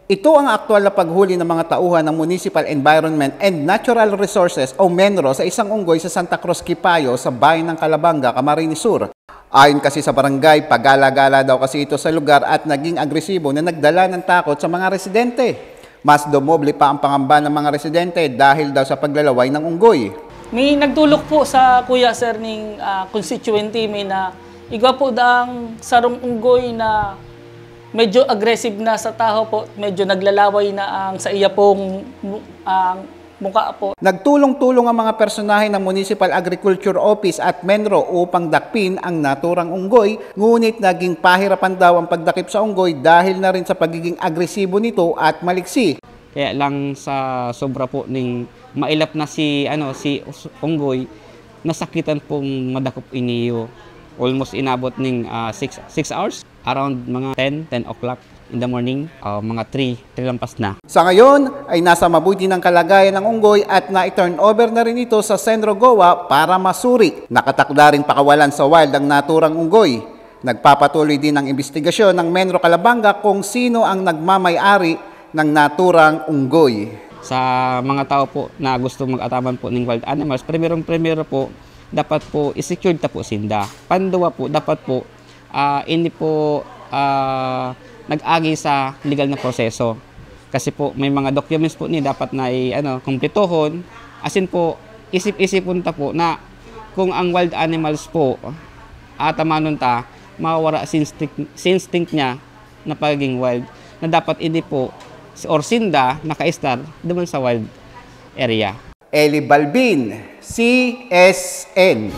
Ito ang aktual na paghuli ng mga tauhan ng Municipal Environment and Natural Resources o MENRO sa isang unggoy sa Santa Cruz, Quipayo sa bayan ng Calabanga, Camarines Sur. Ayon kasi sa barangay, pagala-gala daw kasi ito sa lugar at naging agresibo na nagdala ng takot sa mga residente. Mas dumoble pa ang pangamba ng mga residente dahil daw sa paglalaway ng unggoy. May nagtulok po sa kuya sir ning constituency may na igwa po daang sarong unggoy na medyo aggressive na sa tao po, medyo naglalaway na ang sa iya pong mukha po. Nagtulong-tulong ang mga personahe ng Municipal Agriculture Office at MENRO upang dakpin ang naturang unggoy, ngunit naging pahirapan daw ang pagdakip sa unggoy dahil na rin sa pagiging agresibo nito at maliksi. Kaya lang sa sobra po ning mailap na si unggoy, nasakitan pong madakop iniyo. Almost inabot ning 6 hours, around mga 10 o'clock in the morning, mga 3 lampas na. Sa ngayon ay nasa mabuti ng kalagayan ng unggoy at na-turn over na rin ito sa Senro Goa para masuri. Nakatakda ring pakawalan sa wild ang naturang unggoy. Nagpapatuloy din ang investigasyon ng MENRO Calabanga kung sino ang nagmamay-ari ng naturang unggoy. Sa mga tao po na gusto mag-ataman po ng wild animals, primero po, dapat po i-secure ta po sinda. Panduwa po, dapat po hindi po nag-agi sa legal na proseso. Kasi po may mga documents po ni dapat na kumpletohon. Asin po, isip-isipon ta po na kung ang wild animals po atamanon ta, mawawala instinct niya na pagiging wild na dapat hindi po or sinda naka-star duman sa wild area. Eli Balbin, CSN.